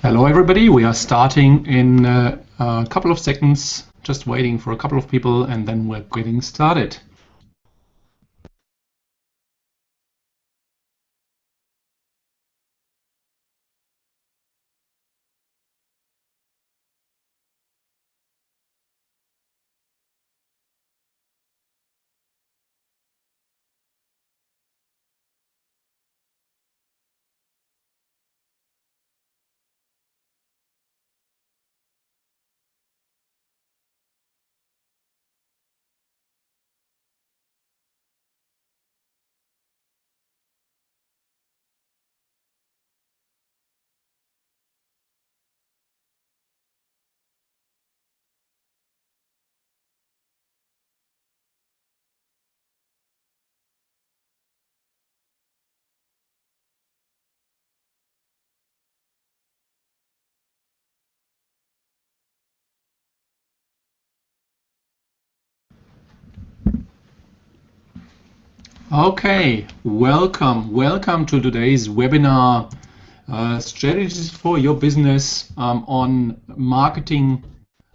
Hello everybody, we are starting in a couple of seconds, just waiting for a couple of people and then we're getting started. Okay, welcome to today's webinar, Strategies for Your Business on marketing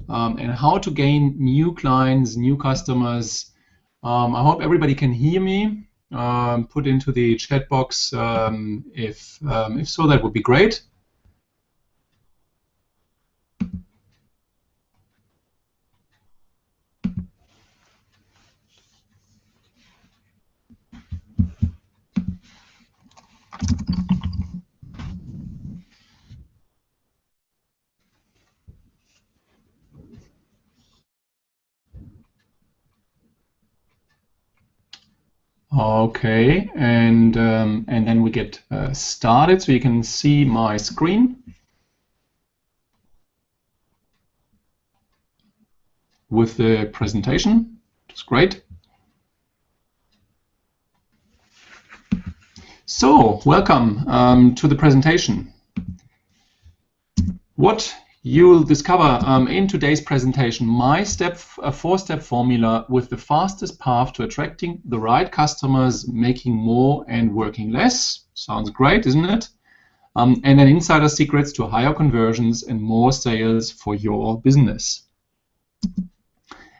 and how to gain new clients, new customers. I hope everybody can hear me. Put into the chat box if so, that would be great. Okay, and then we get started, so you can see my screen with the presentation. It's great. So, welcome to the presentation. What you'll discover in today's presentation, my four-step formula with the fastest path to attracting the right customers, making more and working less. Sounds great, isn't it? And then insider secrets to higher conversions and more sales for your business.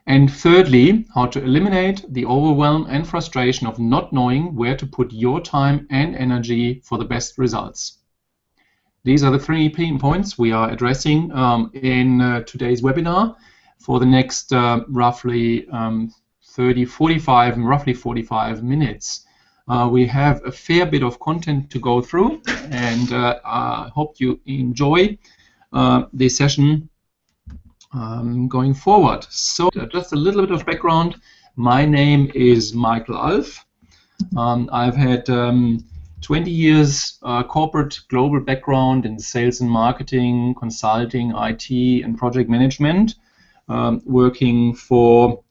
And thirdly, how to eliminate the overwhelm and frustration of not knowing where to put your time and energy for the best results. These are the 3 points we are addressing in today's webinar for the next roughly 45 minutes. We have a fair bit of content to go through, and I hope you enjoy this session going forward. So just a little bit of background. My name is Michael Alf. I've had 20 years corporate global background in sales and marketing, consulting, IT, and project management, working for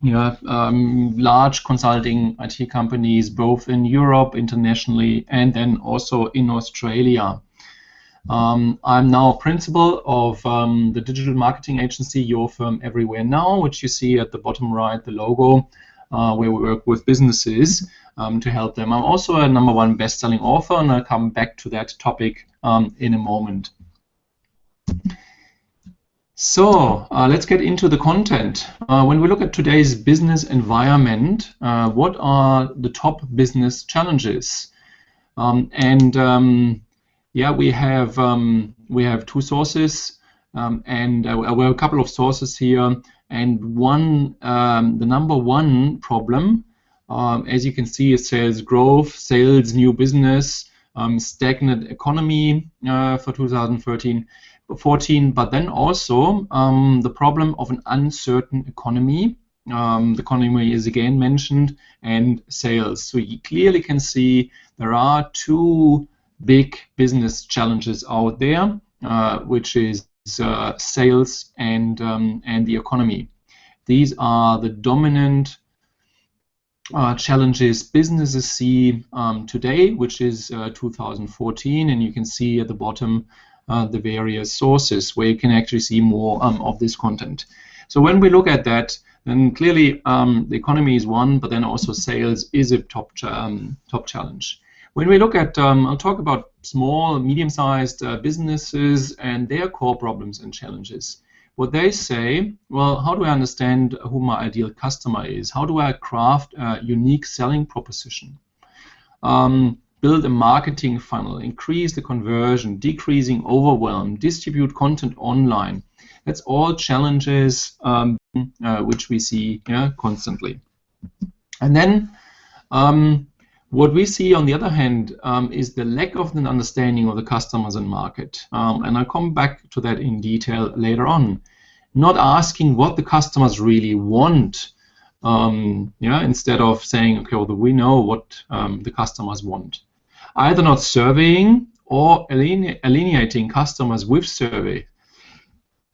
large consulting IT companies, both in Europe, internationally, and then also in Australia. I'm now principal of the digital marketing agency Your Firm Everywhere Now, which you see at the bottom right, the logo, where we work with businesses to help them. I'm also a #1 best-selling author, and I'll come back to that topic in a moment. So let's get into the content. When we look at today's business environment, what are the top business challenges? Yeah, we have 2 sources, and well, a couple of sources here. And the #1 problem, as you can see, is sales growth, sales new business, stagnant economy for 2014, but then also the problem of an uncertain economy. The economy is again mentioned, and sales. So you clearly can see there are 2 big business challenges out there, which is sales and the economy. These are the dominant challenges businesses see today, which is 2014, and you can see at the bottom the various sources where you can actually see more of this content. So when we look at that, then clearly the economy is one, but then also sales is a top challenge. When we look at, I'll talk about small, medium-sized businesses and their core problems and challenges. What they say, well, how do I understand who my ideal customer is? How do I craft a unique selling proposition? Build a marketing funnel, increase the conversion, decreasing overwhelm, distribute content online. That's all challenges which we see constantly. And then what we see on the other hand is the lack of an understanding of the customers and market. And I'll come back to that in detail later on. Not asking what the customers really want, instead of saying, okay, well, we know what the customers want. Either not surveying or alienating customers with survey.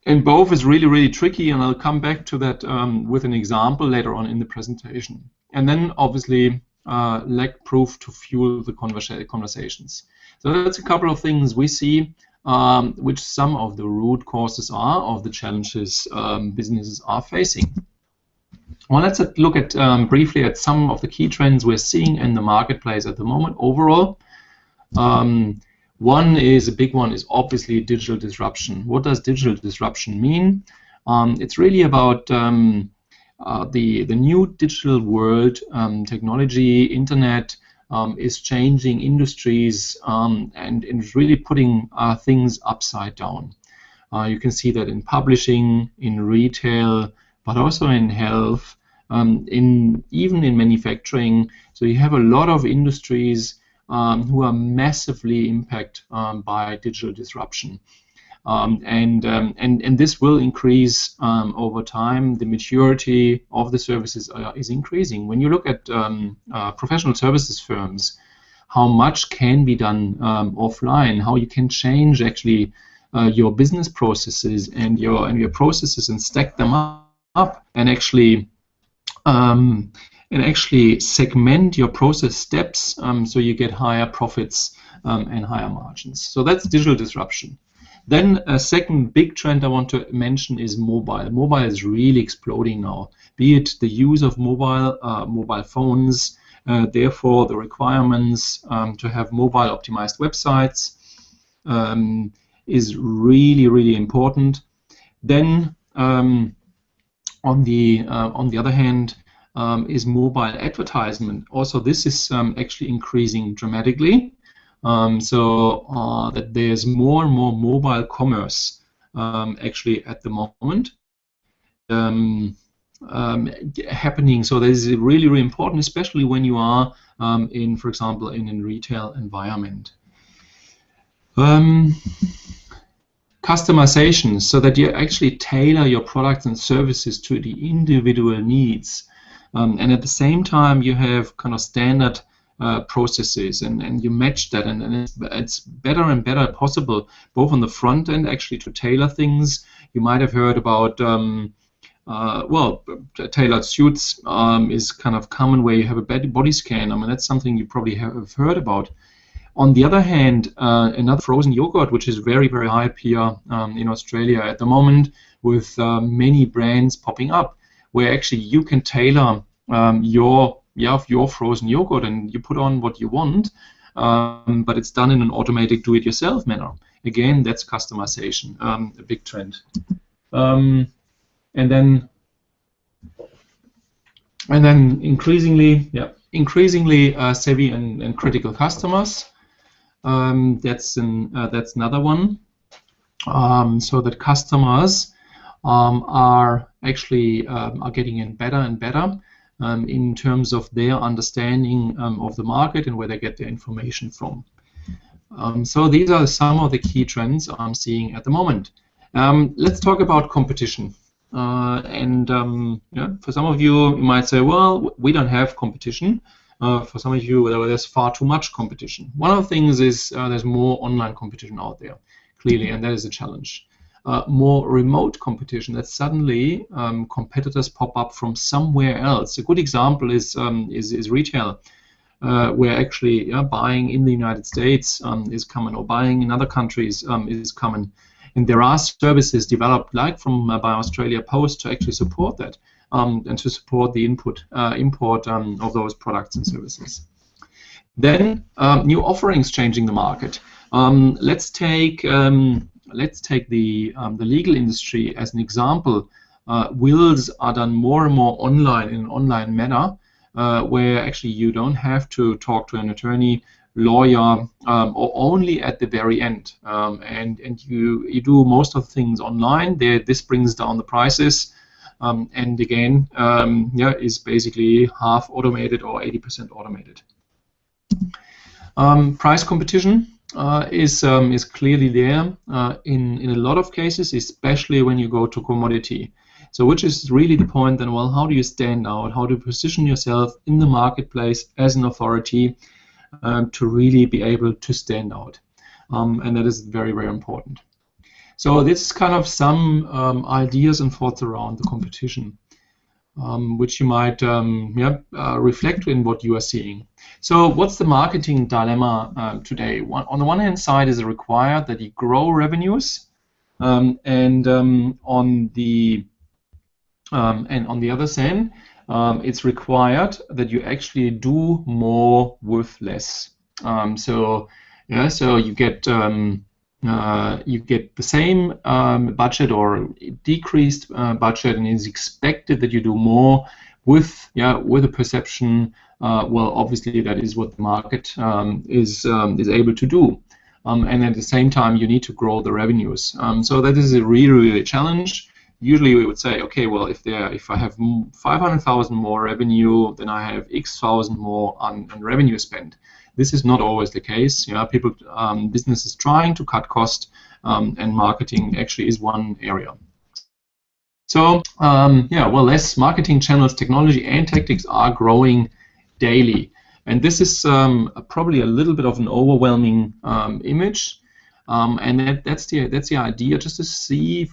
And both is really, really tricky, and I'll come back to that with an example later on in the presentation. And then obviously lack proof to fuel the conversations. So that's a couple of things we see, which some of the root causes are of the challenges businesses are facing. Well, let's look at briefly at some of the key trends we're seeing in the marketplace at the moment overall. One is, a big one is obviously digital disruption. What does digital disruption mean? It's really about the new digital world. Technology, internet is changing industries and is really putting things upside down. You can see that in publishing, in retail, but also in health, even in manufacturing. So you have a lot of industries who are massively impacted by digital disruption. And this will increase over time. The maturity of the services is increasing. When you look at professional services firms, how much can be done offline, how you can change actually your business processes and your processes and stack them up and actually segment your process steps so you get higher profits and higher margins. So that's digital disruption. Then a second big trend I want to mention is mobile. Mobile is really exploding now, be it the use of mobile phones, therefore the requirements to have mobile optimized websites is really, really important. Then on the other hand is mobile advertisement. Also this is actually increasing dramatically. So that there's more and more mobile commerce actually at the moment happening. So this is really, really important, especially when you are in, for example, in a retail environment. Customization, so that you actually tailor your products and services to the individual needs. And at the same time, you have kind of standard processes, and you match that, and it's better and better possible, both on the front end actually to tailor things. You might have heard about, well, tailored suits is kind of common, where you have a body scan. I mean, that's something you probably have heard about. On the other hand, another frozen yogurt, which is very, very hype here in Australia at the moment, with many brands popping up, where actually you can tailor your frozen yogurt and you put on what you want, but it's done in an automated do-it-yourself manner. Again, that's customization, a big trend. And then increasingly savvy and critical customers. That's another one. So that customers are actually are getting in better and better in terms of their understanding of the market and where they get their information from. So these are some of the key trends I'm seeing at the moment. Let's talk about competition. For some of you might say, well, we don't have competition. For some of you, there's far too much competition. One of the things is there's more online competition out there, clearly, and that is a challenge. More remote competition, that suddenly competitors pop up from somewhere else. A good example is retail, where actually buying in the United States is common, or buying in other countries is common. And there are services developed, like by Australia Post, to actually support that and to support the import of those products and services. Then new offerings changing the market. Let's take the legal industry as an example. Wills are done more and more online in an online manner, where actually you don't have to talk to an attorney, lawyer, or only at the very end, and you do most of the things online. This brings down the prices, and again, yeah, is basically half automated or 80% automated. Price competition is clearly there in a lot of cases, especially when you go to commodity. So which is really the point then, well, how do you stand out? How do you position yourself in the marketplace as an authority to really be able to stand out? And that is very, very important. So this is kind of some ideas and thoughts around the competition, which you might reflect in what you are seeing. So what's the marketing dilemma today? On the one hand side is it required that you grow revenues, and on the other hand, it's required that you actually do more with less. So you get the same budget or decreased budget, and it's expected that you do more with a perception. Well, obviously that is what the market is able to do, and at the same time you need to grow the revenues. So that is a really challenge. Usually we would say, okay, well, if I have 500,000 more revenue, then I have X thousand more on revenue spent. This is not always the case. Businesses trying to cut cost, and marketing actually is one area. So less marketing channels, technology, and tactics are growing daily, and this is probably a little bit of an overwhelming image, and that's the idea, just to see,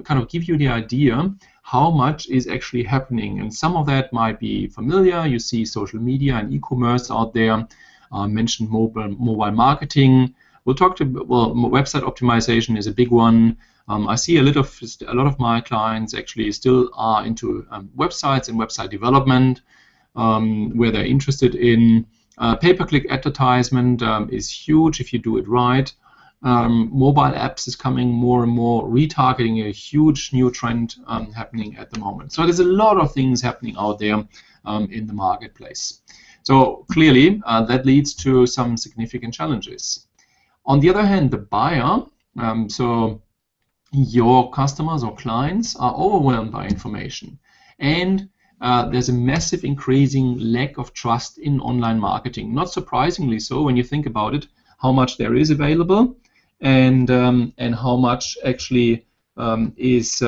kind of give you the idea how much is actually happening. And some of that might be familiar. You see social media and e-commerce out there. Mentioned mobile marketing. We'll talk to website optimization is a big one. I see a lot of my clients actually still are into websites and website development, where they're interested in pay-per-click advertisement is huge if you do it right. Mobile apps is coming more and more, retargeting, a huge new trend happening at the moment. So there's a lot of things happening out there in the marketplace. So clearly that leads to some significant challenges. On the other hand, the buyer, so your customers or clients, are overwhelmed by information, and there's a massive increasing lack of trust in online marketing. Not surprisingly so, when you think about it, how much there is available, and how much actually is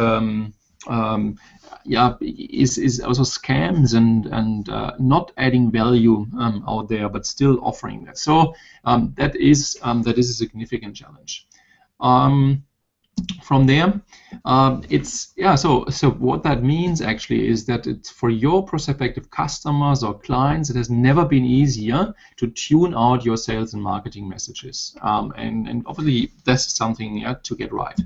also scams and not adding value out there, but still offering that. So that is a significant challenge. From there, so what that means actually is that it's for your prospective customers or clients, it has never been easier to tune out your sales and marketing messages, and obviously this is something to get right.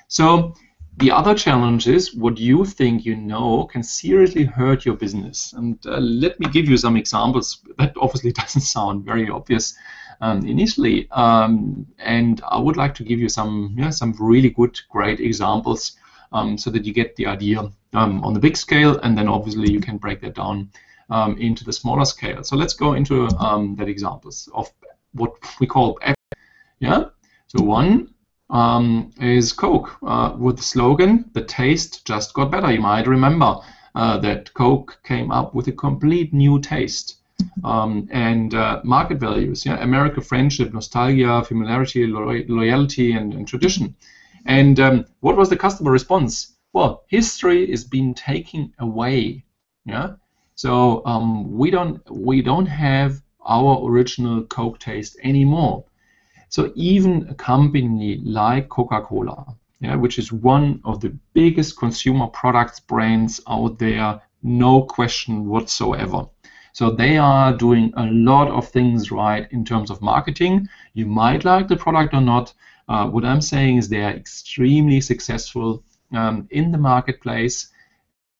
So the other challenge is what you think can seriously hurt your business. And let me give you some examples. That obviously doesn't sound very obvious initially, and I would like to give you some really great examples, so that you get the idea on the big scale, and then obviously you can break that down into the smaller scale. So let's go into that examples of what we call So one is Coke with the slogan, "The taste just got better." You might remember that Coke came up with a complete new taste. And market values, America, friendship, nostalgia, familiarity, loyalty, and tradition. And what was the customer response? Well, history is being taken away. So we don't have our original Coke taste anymore. So even a company like Coca-Cola, which is one of the biggest consumer products brands out there, no question whatsoever. So they are doing a lot of things right in terms of marketing. You might like the product or not. What I'm saying is they are extremely successful in the marketplace,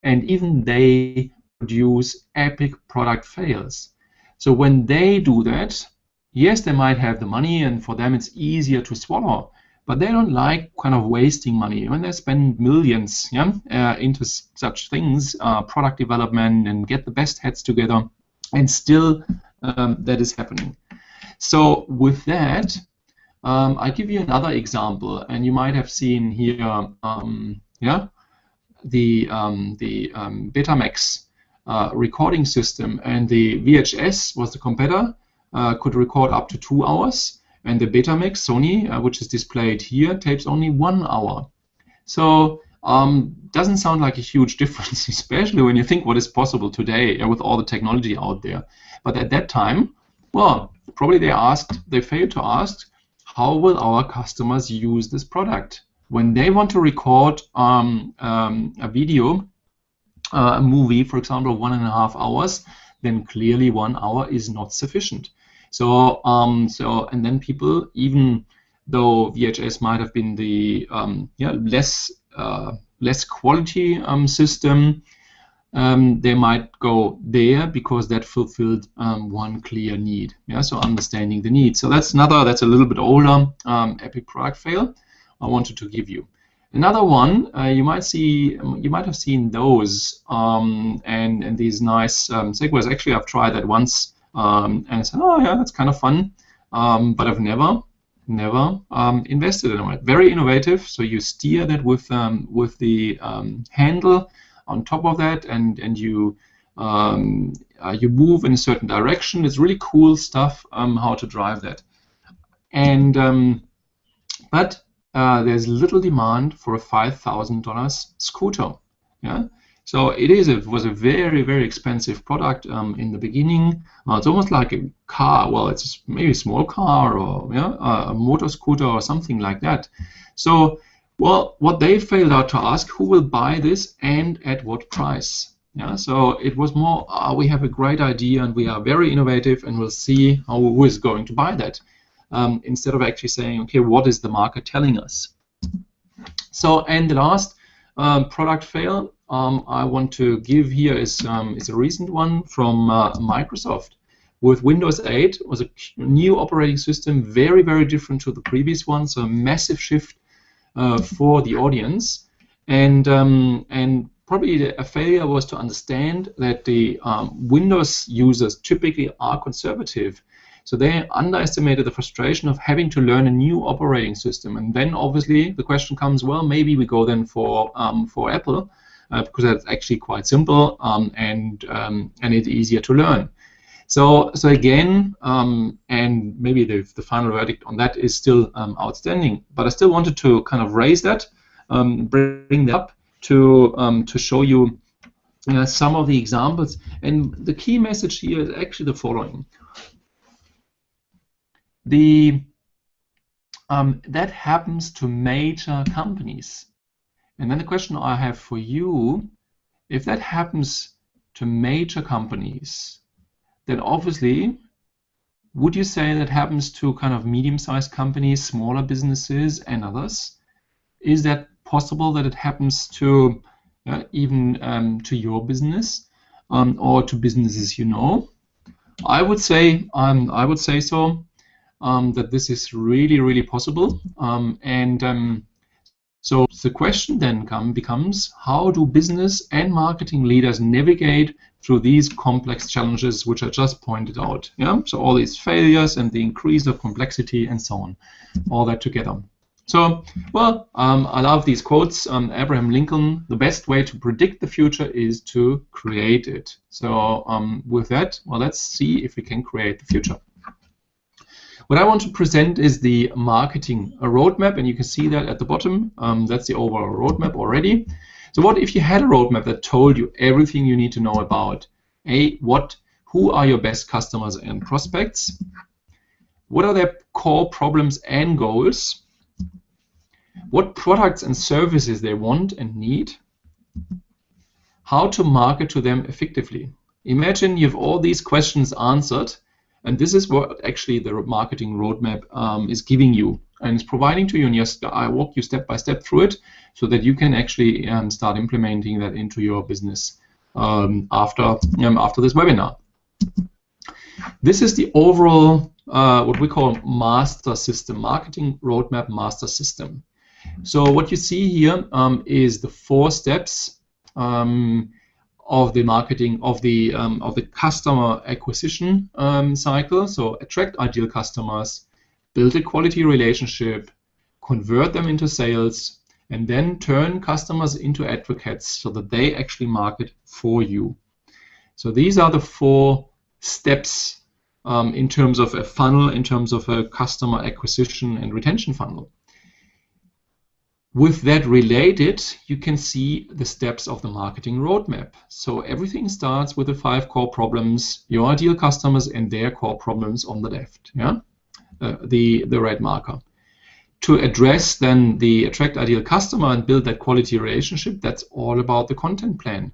and even they produce epic product fails. So when they do that, yes, they might have the money, and for them it's easier to swallow, but they don't like kind of wasting money. When they spend millions, into such things, product development, and get the best heads together, and still that is happening. So with that, I give you another example, and you might have seen here, the Betamax recording system, and the VHS was the competitor, could record up to 2 hours, and the Betamax Sony, which is displayed here, tapes only 1 hour. So doesn't sound like a huge difference, especially when you think what is possible today with all the technology out there. But at that time, well, probably they failed to ask, how will our customers use this product? When they want to record a video, a movie, for example, 1.5 hours, then clearly 1 hour is not sufficient. So, and then people, even though VHS might have been the less quality system, they might go there because that fulfilled one clear need. So understanding the need. So that's a little bit older epic product fail I wanted to give you. Another one, you might have seen those and these nice segues. Actually, I've tried that once and I said, oh yeah, that's kind of fun, but I've never invested in it. Very innovative. So you steer that with the handle on top of that, and you move in a certain direction. It's really cool stuff how to drive that. And but there's little demand for a $5,000 scooter. So it was a very, very expensive product in the beginning. It's almost like a car. Well, it's maybe a small car or a motor scooter or something like that. So, well, what they failed out to ask, who will buy this and at what price? So it was more, we have a great idea and we are very innovative and we'll see who is going to buy that. Instead of actually saying, okay, what is the market telling us? So, and the last product fail I want to give here is a recent one from Microsoft. With Windows 8, it was a new operating system, very, very different to the previous one, so a massive shift for the audience. And probably a failure was to understand that the Windows users typically are conservative. So they underestimated the frustration of having to learn a new operating system. And then obviously the question comes, well, maybe we go then for Apple, because that's actually quite simple and it's easier to learn. So again, and maybe the final verdict on that is still outstanding. But I still wanted to kind of raise that, bring that up to show you some of the examples. And the key message here is actually the following. That happens to major companies. And then the question I have for you, if that happens to major companies, then obviously, would you say that happens to kind of medium-sized companies, smaller businesses, and others? Is that possible that it happens to even to your business or to businesses you know? I would say so. That this is really, really possible. So the question then becomes, how do business and marketing leaders navigate through these complex challenges which I just pointed out? So all these failures and the increase of complexity and so on, all that together. So, well, I love these quotes. Abraham Lincoln, the best way to predict the future is to create it. So with that, well, let's see if we can create the future. What I want to present is the marketing roadmap, and you can see that at the bottom. That's the overall roadmap already. So what if you had a roadmap that told you everything you need to know about who are your best customers and prospects? What are their core problems and goals? What products and services they want and need? How to market to them effectively? Imagine you have all these questions answered, and this is what actually the marketing roadmap is giving you, and it's providing to you. And I walk you step by step through it, so that you can actually start implementing that into your business after this webinar. This is the overall what we call master system, marketing roadmap master system. So what you see here is the 4 steps of the marketing of the customer acquisition cycle. So attract ideal customers, build a quality relationship, convert them into sales, and then turn customers into advocates so that they actually market for you. So these are the 4 steps in terms of a funnel, in terms of a customer acquisition and retention funnel. With that related, you can see the steps of the marketing roadmap. So everything starts with the 5 core problems, your ideal customers and their core problems on the left, yeah, the red marker. To address then the attract ideal customer and build that quality relationship, that's all about the content plan.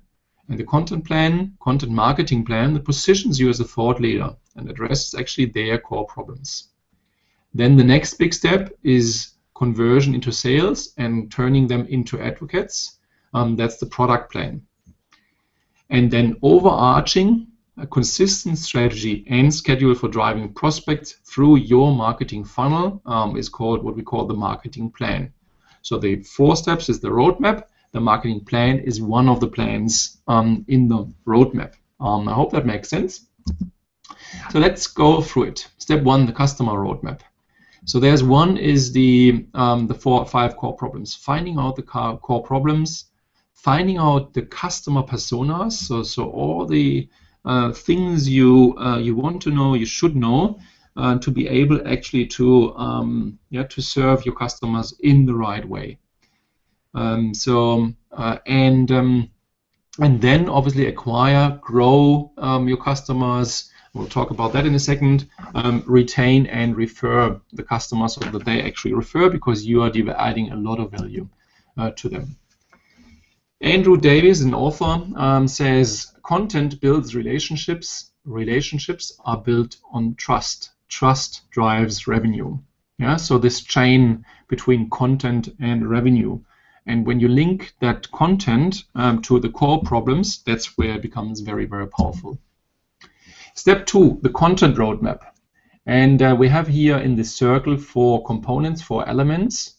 And the content plan, content marketing plan, that positions you as a thought leader and addresses actually their core problems. Then the next big step is conversion into sales and turning them into advocates. That's the product plan. And then overarching, a consistent strategy and schedule for driving prospects through your marketing funnel is called what we call the marketing plan. So the 4 steps is the roadmap. The marketing plan is one of the plans in the roadmap. I hope that makes sense. So let's go through it. Step 1, the customer roadmap. So there's one is the 5 core problems. Finding out the core problems, finding out the customer personas. So all the things you want to know, you should know, to be able actually to serve your customers in the right way. And then obviously acquire, grow your customers. We'll talk about that in a second. Retain and refer the customers so that they actually refer, because you are adding a lot of value to them. Andrew Davis, an author, says content builds relationships. Relationships are built on trust. Trust drives revenue. Yeah, so this chain between content and revenue. And when you link that content to the core problems, that's where it becomes very, very powerful. Step 2, the content roadmap. And we have here in the circle 4 components, 4 elements.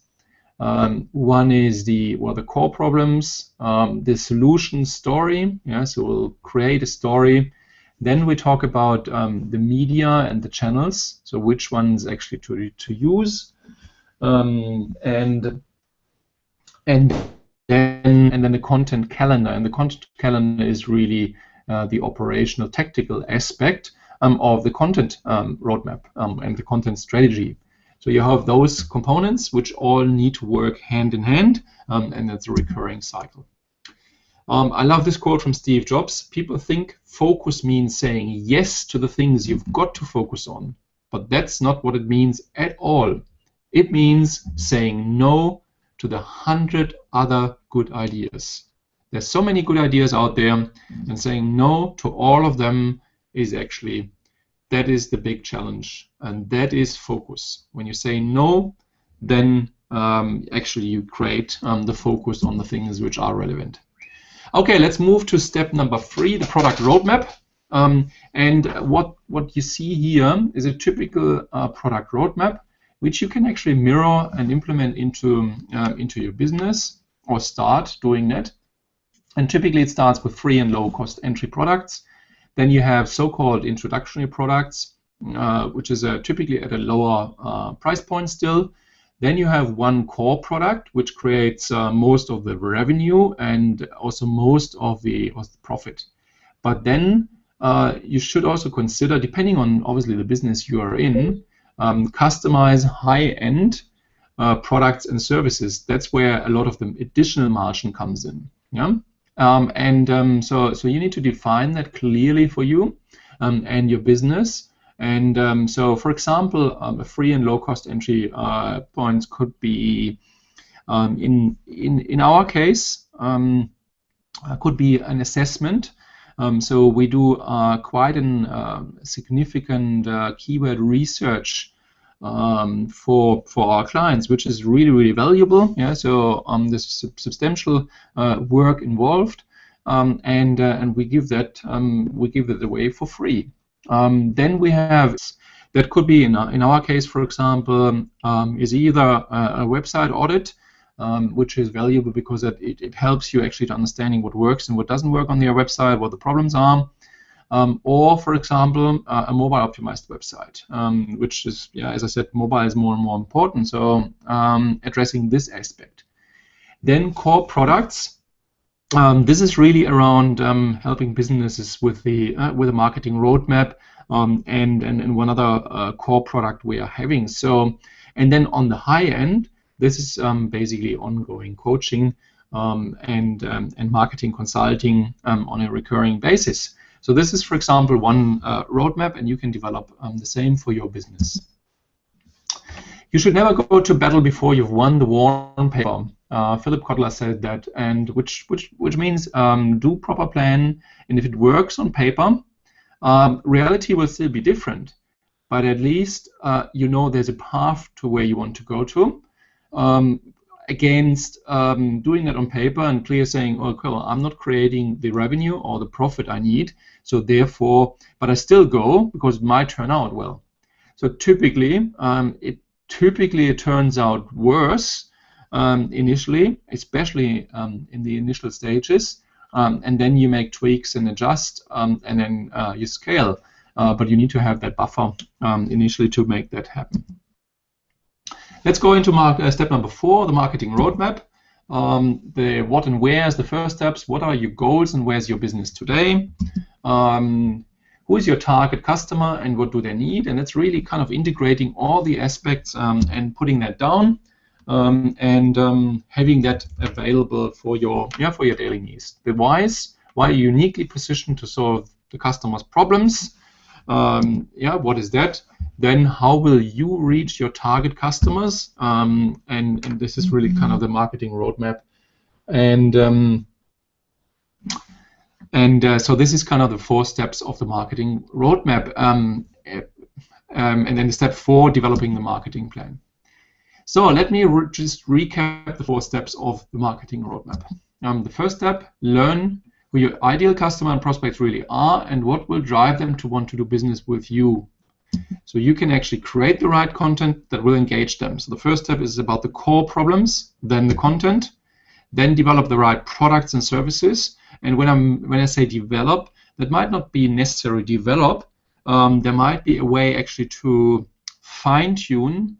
One is the core problems, the solution story. Yeah, so we'll create a story. Then we talk about the media and the channels. So which ones actually to use, and then the content calendar. And the content calendar is really the operational tactical aspect of the content roadmap and the content strategy. So you have those components which all need to work hand in hand, and that's a recurring cycle. I love this quote from Steve Jobs. People think focus means saying yes to the things you've got to focus on, but that's not what it means at all. It means saying no to the 100 other good ideas. There's so many good ideas out there, and saying no to all of them is actually, that is the big challenge, and that is focus. When you say no, then actually you create the focus on the things which are relevant. Okay, let's move to step number 3, the product roadmap. And what you see here is a typical product roadmap, which you can actually mirror and implement into your business, or start doing that. And typically it starts with free and low cost entry products. Then you have so-called introductory products, which is typically at a lower price point still. Then you have one core product, which creates most of the revenue and also most of the profit. But then you should also consider, depending on obviously the business you are in, customize high-end products and services. That's where a lot of the additional margin comes in. Yeah. So you need to define that clearly for you and your business. And so, for example, a free and low-cost entry points could be, in our case, could be an assessment. So we do quite a significant keyword research for our clients, which is really, really valuable. Yeah, so there's substantial work involved, and we give that away for free. Then we have, that could be, in our case, for example, is either a website audit, which is valuable because it helps you actually to understanding what works and what doesn't work on your website, what the problems are. Or, for example, a mobile optimized website, which is, yeah, as I said, mobile is more and more important. So addressing this aspect. Then core products. This is really around helping businesses with the marketing roadmap and one other core product we are having. So, and then on the high end, this is basically ongoing coaching and marketing consulting on a recurring basis. So this is, for example, one roadmap, and you can develop the same for your business. You should never go to battle before you've won the war on paper. Philip Kotler said that, and which means do proper plan, and if it works on paper, reality will still be different, but at least you know there's a path to where you want to go to. Against doing that on paper and clear saying, oh, cool, I'm not creating the revenue or the profit I need, so therefore, but I still go because it might turn out well. So typically, it turns out worse initially, especially in the initial stages, and then you make tweaks and adjust, and then you scale. But you need to have that buffer initially to make that happen. Let's go into step number 4, the marketing roadmap. The what and where is the first steps. What are your goals and where's your business today? Who is your target customer and what do they need? And it's really kind of integrating all the aspects and putting that down and having that available for your daily needs. The whys, why are you uniquely positioned to solve the customer's problems? What is that? Then how will you reach your target customers? And this is really kind of the marketing roadmap. So this is kind of the 4 steps of the marketing roadmap. And then step 4, developing the marketing plan. So let me just recap the 4 steps of the marketing roadmap. The first step, learn who your ideal customer and prospects really are and what will drive them to want to do business with you. So you can actually create the right content that will engage them. So the first step is about the core problems, then the content, then develop the right products and services. And when I say develop, that might not be necessarily develop. There might be a way actually to fine-tune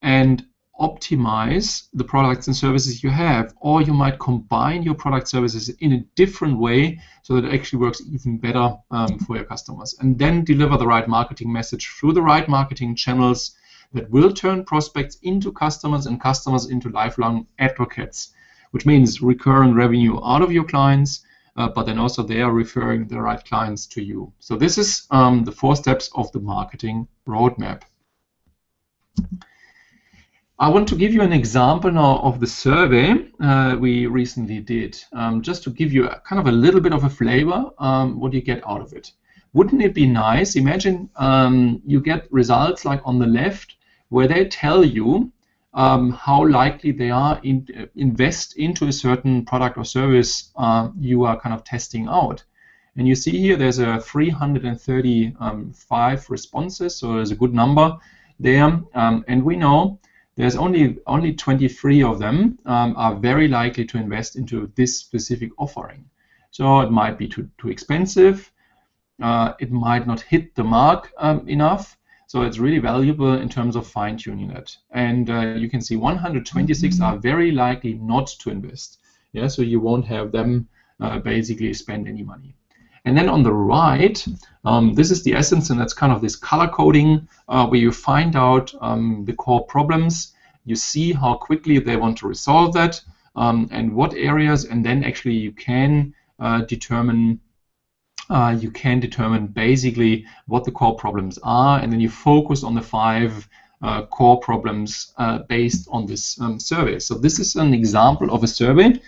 and optimize the products and services you have, or you might combine your product services in a different way so that it actually works even better for your customers. And then deliver the right marketing message through the right marketing channels that will turn prospects into customers and customers into lifelong advocates, which means recurring revenue out of your clients, but then also they are referring the right clients to you. So this is the 4 steps of the marketing roadmap. I want to give you an example now of the survey we recently did, just to give you kind of a little bit of a flavor what you get out of it. Wouldn't it be nice? Imagine you get results like on the left where they tell you how likely they are invest into a certain product or service you are kind of testing out. And you see here there's a 335 responses, so there's a good number there, and we know there's only 23 of them are very likely to invest into this specific offering. So it might be too expensive, it might not hit the mark enough, so it's really valuable in terms of fine-tuning it. And you can see 126 are very likely not to invest. Yeah, so you won't have them basically spend any money. And then on the right, this is the essence, and that's kind of this color coding where you find out the core problems. You see how quickly they want to resolve that and what areas, and then actually you can determine basically what the core problems are, and then you focus on the 5 core problems based on this survey. So this is an example of a survey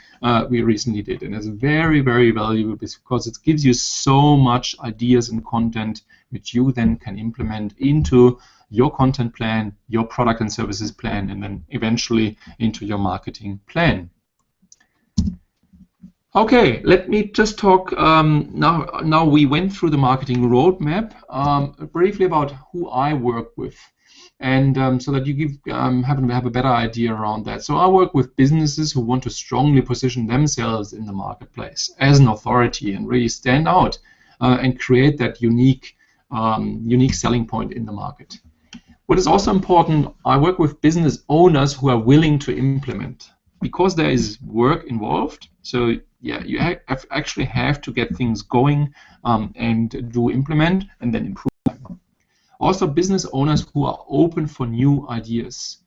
we recently did, and it's very, very valuable because it gives you so much ideas and content which you then can implement into your content plan, your product and services plan, and then eventually into your marketing plan. Okay, let me just talk now. Now we went through the marketing roadmap briefly about who I work with, and so that you have a better idea around that. So I work with businesses who want to strongly position themselves in the marketplace as an authority and really stand out and create that unique selling point in the market. What is also important, I work with business owners who are willing to implement because there is work involved. So yeah, you actually have to get things going and do implement and then improve. Also, business owners who are open for new ideas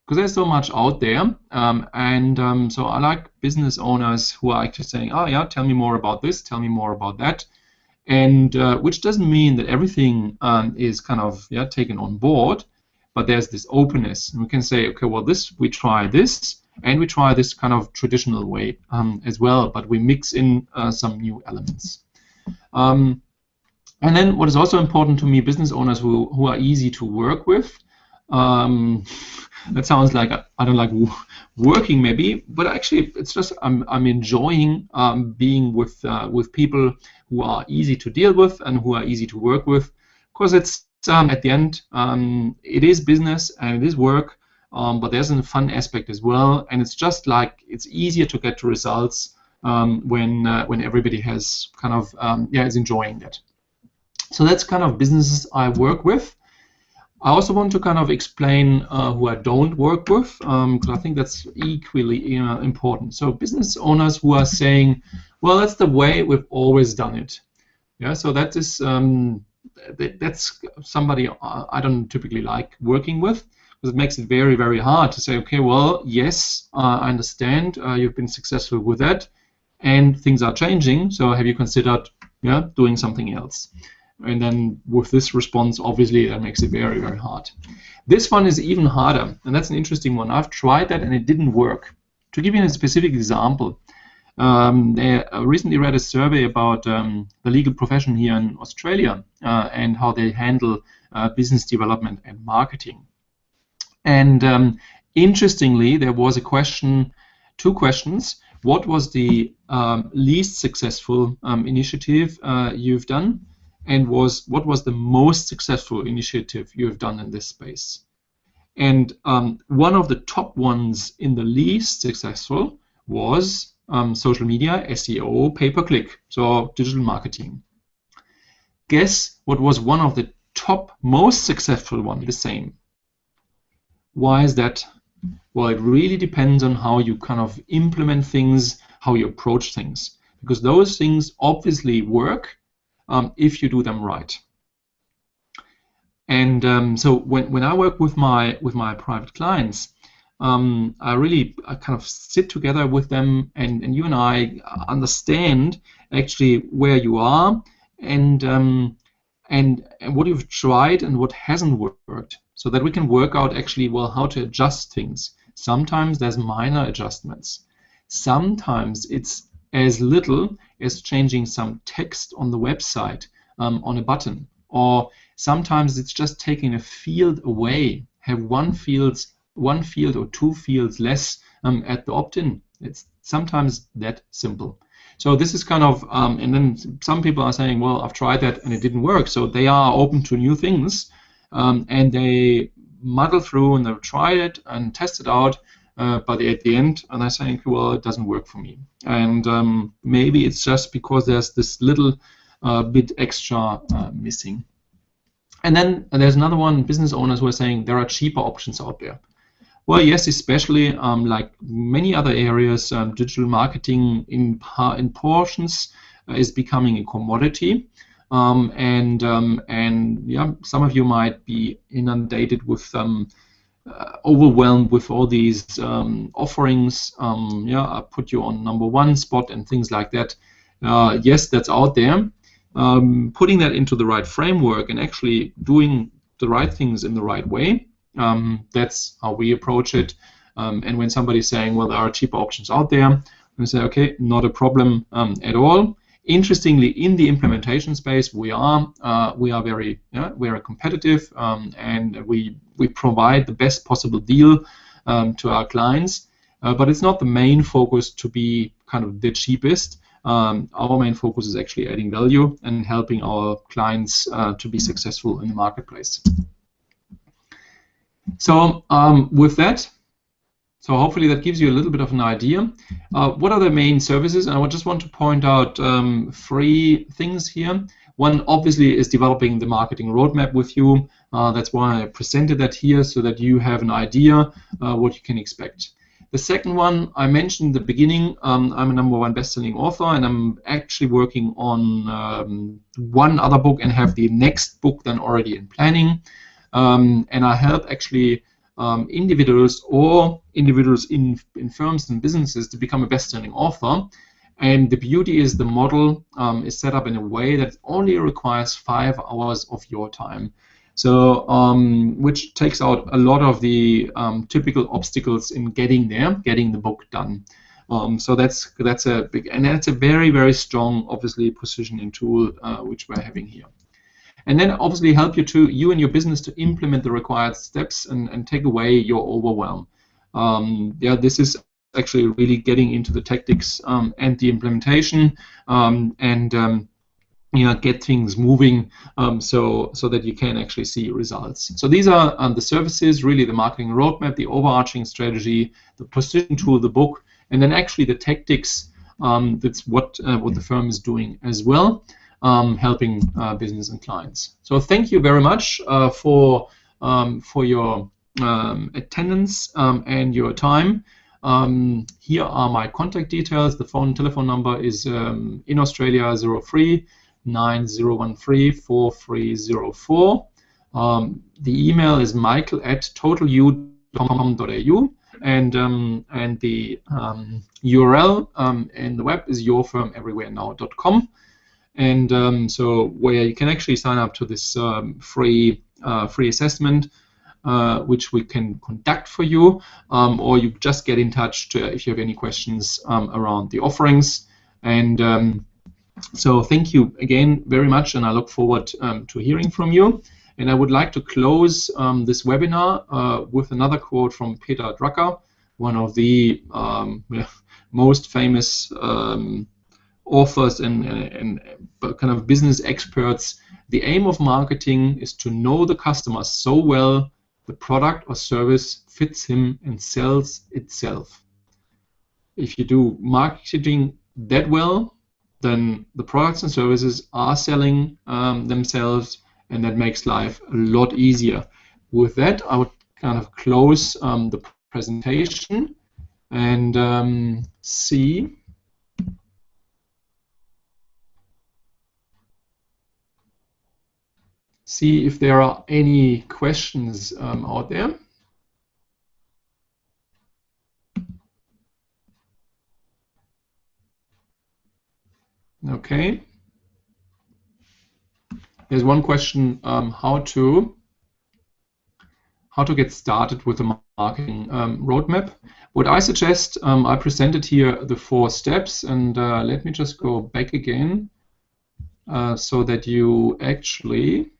because there's so much out there. So I like business owners who are actually saying, oh yeah, tell me more about this, tell me more about that. And which doesn't mean that everything is kind of taken on board, but there's this openness, and we can say, okay, well, we try this, and we try this kind of traditional way as well, but we mix in some new elements. And then what is also important to me, business owners who are easy to work with. That sounds like I don't like working maybe, but actually it's just I'm enjoying being with people who are easy to deal with and who are easy to work with, because it's at the end it is business and it is work, but there's a fun aspect as well, and it's just like it's easier to get to results when everybody has kind of is enjoying that. So that's kind of businesses I work with. I also want to kind of explain who I don't work with, because I think that's equally important. So business owners who are saying, well, that's the way we've always done it. Yeah, so that is that's somebody I don't typically like working with, because it makes it very, very hard to say, okay, well, yes, I understand you've been successful with that, and things are changing. So have you considered doing something else? And then with this response, obviously, that makes it very, very hard. This one is even harder, and that's an interesting one. I've tried that, and it didn't work. To give you a specific example, I recently read a survey about the legal profession here in Australia and how they handle business development and marketing. And interestingly, there was a question, two questions. What was the least successful initiative you've done? And what was the most successful initiative you have done in this space? And one of the top ones in the least successful was social media, SEO, pay-per-click, so digital marketing. Guess what was one of the top most successful one? The same. Why is that? Well, it really depends on how you kind of implement things, how you approach things, because those things obviously work if you do them right. And so when I work with my private clients, I kind of sit together with them, and you and I understand actually where you are and what you've tried and what hasn't worked, so that we can work out actually, well, how to adjust things. Sometimes there's minor adjustments. Sometimes it's as little as changing some text on the website on a button, or sometimes it's just taking a field away, have one field or two fields less at the opt-in. It's sometimes that simple. So this is kind of, and then some people are saying, well, I've tried that and it didn't work. So they are open to new things, and they muddle through and they'll try it and test it out. But at the end, and I think, well, it doesn't work for me. And maybe it's just because there's this little bit extra missing. And then there's another one, business owners who are saying there are cheaper options out there. Well, yes, especially like many other areas, digital marketing in portions is becoming a commodity. And yeah, some of you might be inundated with overwhelmed with all these offerings. I put you on #1 spot and things like that. Yes, that's out there. Putting that into the right framework and actually doing the right things in the right way, that's how we approach it. And when somebody's saying, well, there are cheaper options out there, we say, okay, not a problem at all. Interestingly, in the implementation space, we are very competitive, and we provide the best possible deal to our clients. But it's not the main focus to be kind of the cheapest. Our main focus is actually adding value and helping our clients to be successful in the marketplace. So with that, so hopefully that gives you a little bit of an idea. What are the main services? And I just want to point out 3 things here. One obviously is developing the marketing roadmap with you. That's why I presented that here, so that you have an idea what you can expect. The second one I mentioned at the beginning, I'm a #1 best-selling author, and I'm actually working on one other book and have the next book then already in planning. And I help actually individuals in firms and businesses to become a best-selling author. And the beauty is the model is set up in a way that only requires 5 hours of your time. So, which takes out a lot of the typical obstacles in getting the book done. So that's a big, and that's a very, very strong, obviously, positioning tool which we're having here. And then obviously help you and your business to implement the required steps and take away your overwhelm. Yeah, this is actually really getting into the tactics and the implementation get things moving so that you can actually see results. So these are the services, really the marketing roadmap, the overarching strategy, the position tool, the book, and then actually the tactics. That's what the firm is doing as well, helping business and clients. So thank you very much for your attendance and your time. Here are my contact details. The telephone number is in Australia 03 9013 4304. The email is michael@totalu.com.au, and the URL in the web is yourfirmeverywherenow.com. And so where you can actually sign up to this free assessment, which we can conduct for you, or you just get in touch if you have any questions around the offerings. And so thank you again very much, and I look forward to hearing from you. And I would like to close this webinar with another quote from Peter Drucker, one of the most famous authors and kind of business experts. The aim of marketing is to know the customer so well the product or service fits him and sells itself. If you do marketing that well, then the products and services are selling themselves, and that makes life a lot easier. With that, I would kind of close the presentation and see if there are any questions out there. Okay. There's one question: how to get started with the marketing roadmap. What I suggest, I presented here the 4 steps, and let me just go back again so that you actually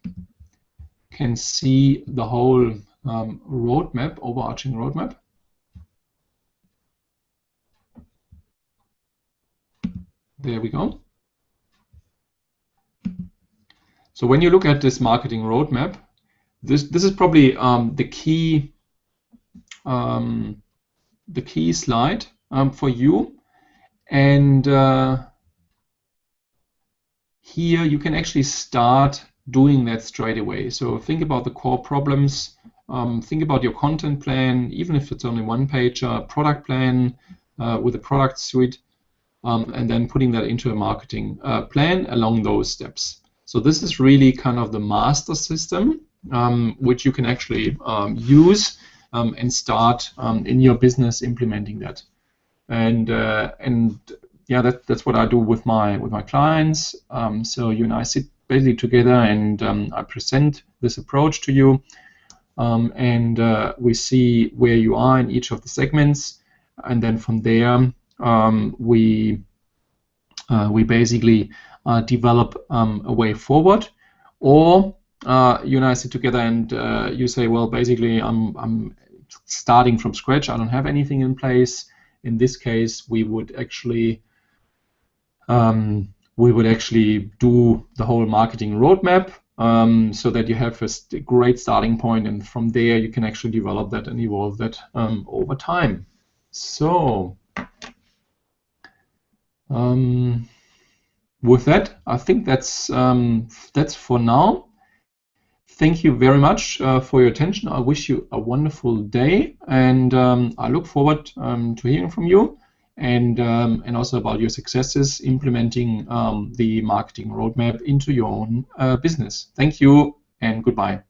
can see the whole roadmap, overarching roadmap. There we go. So when you look at this marketing roadmap, this is probably the key slide for you, and here you can actually start doing that straight away. So think about the core problems, think about your content plan, even if it's only 1-page product plan with a product suite, and then putting that into a marketing plan along those steps. So this is really kind of the master system which you can actually use and start in your business implementing that. And yeah, that's what I do with my clients. So you and I sit basically together, and I present this approach to you, and we see where you are in each of the segments, and then from there we basically develop a way forward. Or you and I sit together and you say, well, basically I'm starting from scratch, I don't have anything in place. In this case, we would actually we would actually do the whole marketing roadmap, so that you have a great starting point, and from there you can actually develop that and evolve that over time. So with that, I think that's for now. Thank you very much for your attention. I wish you a wonderful day, and I look forward to hearing from you, and also about your successes implementing the marketing roadmap into your own business. Thank you, and goodbye.